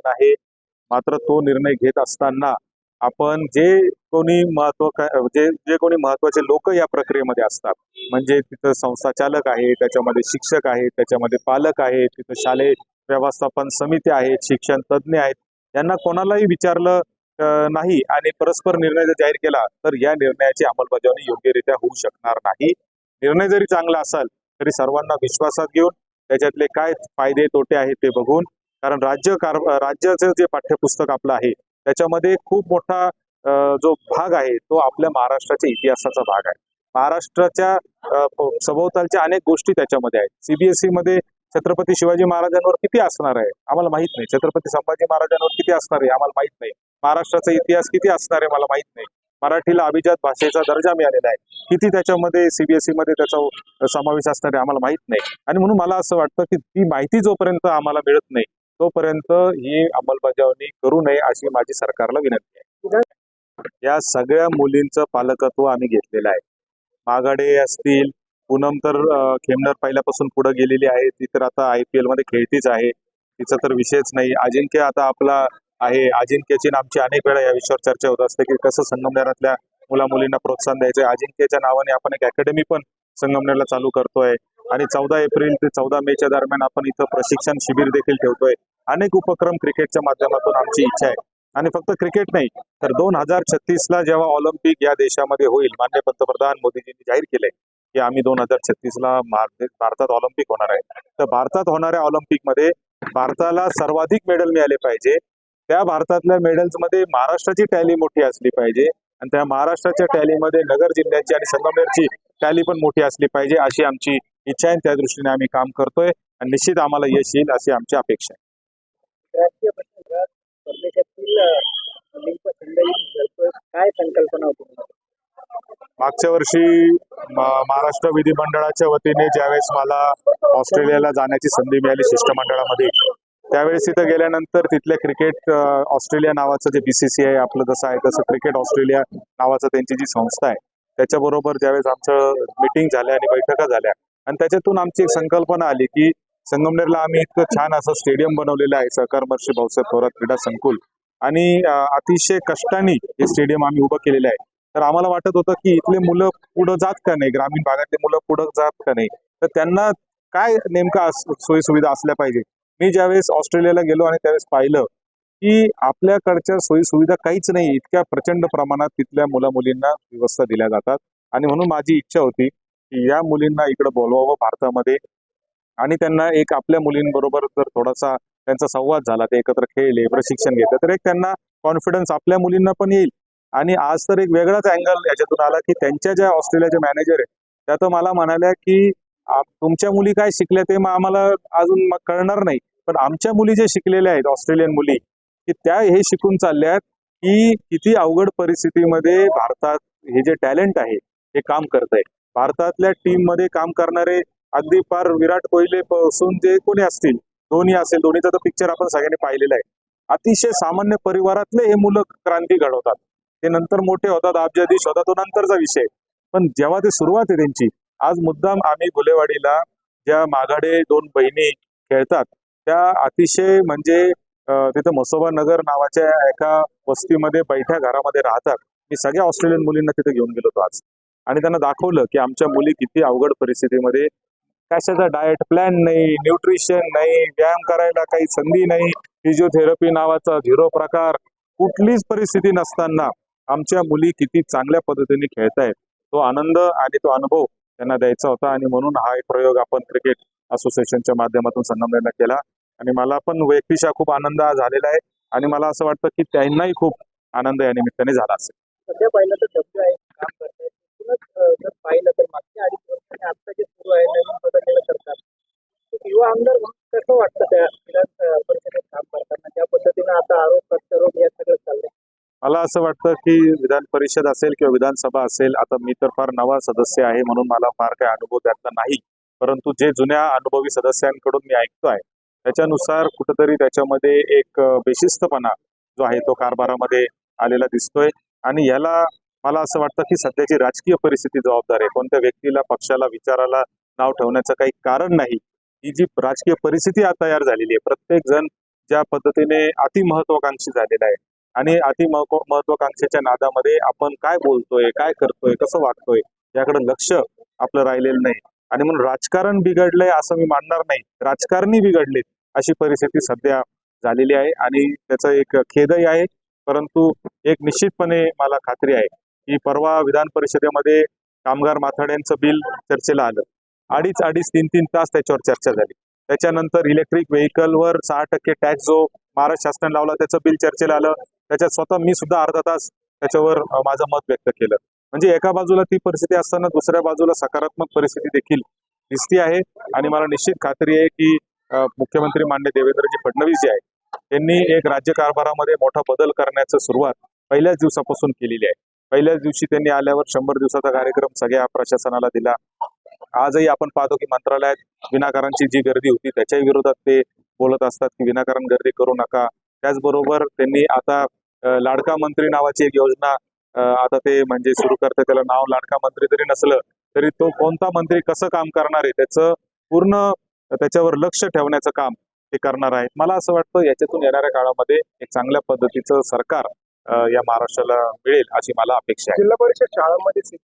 झालेलं नाही. मात्र तो निर्णय घेत असताना आपण जे कोणी महत्वाचे लोक या प्रक्रियेमध्ये असतात, म्हणजे तिथं संस्थाचालक आहे, त्याच्यामध्ये शिक्षक आहेत, त्याच्यामध्ये पालक आहेत, तिथं शालेय व्यवस्थापन समिती आहेत, शिक्षण तज्ज्ञ आहेत, यांना कोणालाही विचारलं नाही आणि परस्पर निर्णय जर जाहीर केला तर या निर्णयाची अंमलबजावणी योग्यरित्या होऊ शकणार नाही. निर्णय जरी चांगला असेल तरी सर्वांना विश्वासात घेऊन त्याच्यातले काय फायदे तोटे आहेत ते बघून, कारण राज्याचं जे पाठ्यपुस्तक आपलं आहे त्याच्यामध्ये खूप मोठा जो भाग आहे तो आपल्या महाराष्ट्राच्या इतिहासाचा भाग आहे. महाराष्ट्राच्या सभोवतालच्या अनेक गोष्टी त्याच्यामध्ये आहेत. सीबीएसई मध्ये छत्रपती शिवाजी महाराजांवर किती असणार आहे आम्हाला माहित नाही, छत्रपती संभाजी महाराजांवर किती असणार आहे आम्हाला माहित नाही, महाराष्ट्राचा इतिहास किती असणार आहे मला माहित नाही, मराठीला अभिजात भाषेचा दर्जा मिळालेला आहे किती त्याच्यामध्ये सीबीएसई मध्ये त्याचा समावेश असणार आहे आम्हाला माहित नाही. आणि म्हणून मला असं वाटतं की ती माहिती जोपर्यंत आम्हाला मिळत नाही तोपर्यंत ही अंमलबजावणी करू नये अशी माझी सरकारला विनंती आहे. या सगळ्या मुलींचं पालकत्व आम्ही घेतलेलं आहे. मागाडे असतील, पूनम तर खेमनर पहिल्यापासून पुढे गेलेली आहे, ती तर आता IPL मध्ये खेळतीच आहे, तिचा तर विषयच नाही. अजिंक्य आता आपला आहे, अजिंक्यची आमची अनेक वेळा या विषयावर चर्चा होत असते की कसं संगमनेरातल्या मुला मुलींना प्रोत्साहन द्यायचं. अजिंक्यच्या नावाने आपण एक अकॅडमी पण संगमनेरला चालू करतोय आणि 14 एप्रिल ते 14 मेच्या दरम्यान आपण इथं प्रशिक्षण शिबिर देखील ठेवतोय. अनेक उपक्रम क्रिकेटच्या माध्यमातून आमची इच्छा आहे. आणि फक्त क्रिकेट नाही तर 2036ला जेव्हा ऑलिम्पिक या देशामध्ये होईल, माननीय पंतप्रधान मोदीजींनी जाहीर केलंय की आम्ही 2036ला भारतात ऑलिम्पिक होणार आहे. तर भारतात होणाऱ्या ऑलिम्पिकमध्ये भारताला सर्वाधिक मेडल मिळाले पाहिजे. त्या भारतातल्या मेडल्स मध्ये महाराष्ट्राची टॅली मोठी असली पाहिजे आणि त्या महाराष्ट्राच्या टॅलीमध्ये नगर जिल्ह्याची आणि संगमनेरची टॅली पण मोठी असली पाहिजे अशी आमची इच्छा आहे. त्या दृष्टीने आम्ही काम करतोय आणि निश्चित आम्हाला यश येईल अशी आमची अपेक्षा आहे. राजकीय प्रसंगात परदेशातील मुलींचा संघ काय संकल्पना होती? मागच्या वर्षी महाराष्ट्र विधिमंडळाच्या वतीने ज्यावेळेस मला ऑस्ट्रेलियाला जाण्याची संधी मिळाली शिष्टमंडळामध्ये, त्यावेळेस तिथं गेल्यानंतर तिथल्या क्रिकेट ऑस्ट्रेलिया नावाचं जे BCCI आपलं जसं आहे तसं क्रिकेट ऑस्ट्रेलिया नावाचं त्यांची जी संस्था आहे त्याच्याबरोबर ज्यावेळेस आमचं मीटिंग झाल्या आणि बैठका झाल्या आणि त्याच्यातून आमची एक संकल्पना आली की संगमनेरला आम्ही इतकं छान असं स्टेडियम बनवलेलं आहे, सहकार महर्षी भाऊसाहेब थोरात क्रीडा संकुल, आणि अतिशय कष्टाने हे स्टेडियम आम्ही उभं केलेलं आहे. तर आम्हाला वाटत होतं की इथले मुलं पुढं जात का नाही, ग्रामीण भागातले मुलं पुढं जात का नाही, तर त्यांना काय नेमका सोयी सुविधा असल्या पाहिजे. मी ज्यावेळेस ऑस्ट्रेलियाला गेलो आणि त्यावेळेस पाहिलं की आपल्याकडच्या सोयी सुविधा काहीच नाही, इतक्या प्रचंड प्रमाणात तिथल्या मुला मुलींना व्यवस्था दिल्या जातात. आणि म्हणून माझी इच्छा होती की या मुलींना इकडे बोलवावं भारतामध्ये आणि त्यांना एक आपल्या मुलींबरोबर जर थोडासा त्यांचा संवाद झाला, ते एकत्र खेळले, प्रशिक्षण घेतलं तर एक त्यांना कॉन्फिडन्स आपल्या मुलींना पण येईल. आणि आज तर एक वेगळाच अँगल याच्यातून आला की त्यांच्या ज्या ऑस्ट्रेलियाच्या मॅनेजर आहेत त्या तर मला म्हणाल्या की तुमच्या मुली काय शिकल्या ते आम्हाला अजून कळणार नाही, पण आमच्या मुली जे शिकलेल्या आहेत ऑस्ट्रेलियन मुली की त्या हे शिकून चालल्यात की किती अवघड परिस्थितीमध्ये भारतात हे जे टॅलेंट आहे हे काम करत आहे. भारतातल्या टीम मध्ये काम करणारे अगदी फार विराट कोहली पासून जे कोणी असतील, धोनी असेल, धोनीचा तर पिक्चर आपण सगळ्यांनी पाहिलेला आहे, अतिशय सामान्य परिवारातले हे मुलं क्रांती घडवतात. ते नंतर मोठे होतात, अब्जाधीश होतात, तो नंतरचा विषय. पण जेव्हा ते सुरुवात आहे त्यांची, आज मुद्दाम आम्ही गुलेवाडीला ज्या मागाडे 2 बहिणी खेळतात त्या अतिशय म्हणजे तिथं मसोबा नगर नावाच्या एका वस्तीमध्ये बैठ्या घरामध्ये राहतात. मी सगळ्या ऑस्ट्रेलियन मुलींना तिथे घेऊन गेलो होतो आज आणि त्यांना दाखवलं की आमच्या मुली किती अवघड परिस्थितीमध्ये, कशाचा डाएट प्लॅन नाही, न्यूट्रिशन नाही, व्यायाम करायला काही संधी नाही, फिजिओथेरपी नावाचा 0 प्रकार, कुठलीच परिस्थिती नसताना आमच्या मुली किती चांगल्या पद्धतीने खेळतायत, तो आनंद आणि तो अनुभव त्यांना द्यायचा होता. आणि म्हणून हा एक प्रयोग आपण क्रिकेट असोसिएशनच्या माध्यमातून संगमनेरला केला आणि मला पण व्यक्तिशः खूप आनंद झालेला आहे आणि मला असं वाटतं की त्यांनाही खूप आनंद या निमित्ताने झाला असेल. सध्या पाहिलं तर डब्ल्यू आहे काम करतायत, जर पाहिलं तर मागच्या 2.5 वर्षांनी आता जे सुरू आहे नवीन बदललेलं सरकार, युवा आमदार म्हणून कसं वाटतं त्या विधान परिषदेत काम करताना, ज्या पद्धतीने आता आरोप प्रत्यारोप या सगळं चाललंय? मला असं वाटतं की विधान परिषद असेल किंवा विधानसभा असेल, आता मी तर फार नवा सदस्य आहे म्हणून मला फार काही अनुभव त्यातला नाही, परंतु जे जुन्या अनुभवी सदस्यांकडून मी ऐकतोय त्याच्यानुसार कुठंतरी त्याच्यामध्ये एक बेशिस्तपणा जो आहे तो कारभारामध्ये आलेला दिसतोय. आणि याला मला असं वाटतं की सध्याची राजकीय परिस्थिती जबाबदार आहे. कोणत्या व्यक्तीला, पक्षाला, विचाराला नाव ठेवण्याचं काही कारण नाही. ही जी राजकीय परिस्थिती आज तयार झालेली आहे, प्रत्येक जण ज्या पद्धतीने अतिमहत्वाकांक्षी झालेला आहे आणि महत्वाकांक्षेच्या नादामध्ये आपण काय बोलतोय, काय करतोय, कसं वागतोय याकडे लक्ष आपलं राहिलेलं नाही. आणि म्हणून राजकारण बिघडलंय असं मी मानणार नाही, राजकारणी बिघडलेत अशी परिस्थिती सध्या झालेली आहे आणि त्याचा एक खेदही आहे. परंतु एक निश्चितपणे मला खात्री आहे की परवा विधान परिषदेमध्ये कामगार माथाड्यांचं बिल चर्चेला आलं. अडीच 3 तास त्याच्यावर चर्चा झाली. त्याच्यानंतर इलेक्ट्रिक व्हेकलवर 6% टॅक्स जो महाराष्ट्र शासनाने लावला त्याचं बिल चर्चेला आलं. त्याच्यात स्वतः मी सुद्धा अर्धा तास त्याच्यावर माझं मत व्यक्त केलं. म्हणजे एका बाजूला ती परिस्थिती असताना दुसऱ्या बाजूला सकारात्मक परिस्थिती देखील दिसती आहे आणि मला निश्चित खात्री आहे की मुख्यमंत्री माननीय देवेंद्रजी फडणवीस जे आहेत त्यांनी एक राज्य कारभारामध्ये मोठा बदल करण्याची सुरुवात पहिल्याच दिवसापासून केलेली आहे. पहिल्याच दिवशी त्यांनी आल्यावर 100 दिवसाचा कार्यक्रम सगळ्या प्रशासनाला दिला. आजही आपण पाहतो की मंत्रालयात विनाकारांची जी गर्दी होती त्याच्याही विरोधात ते बोलत असतात की विनाकारण गर्दी करू नका. त्याचबरोबर त्यांनी आता लाडका मंत्री नावाची एक योजना आता ते म्हणजे सुरू करते. त्याला नाव लाडका मंत्री जरी नसलं तरी तो कोणता मंत्री कसं काम करणार आहे त्याचं पूर्ण त्याच्यावर लक्ष ठेवण्याचं काम ते करणार आहे. मला असं वाटतं याच्यातून येणाऱ्या काळामध्ये एक चांगल्या पद्धतीचं सरकार या महाराष्ट्राला मिळेल अशी मला अपेक्षा आहे. जिल्हा परिषद शाळांमध्ये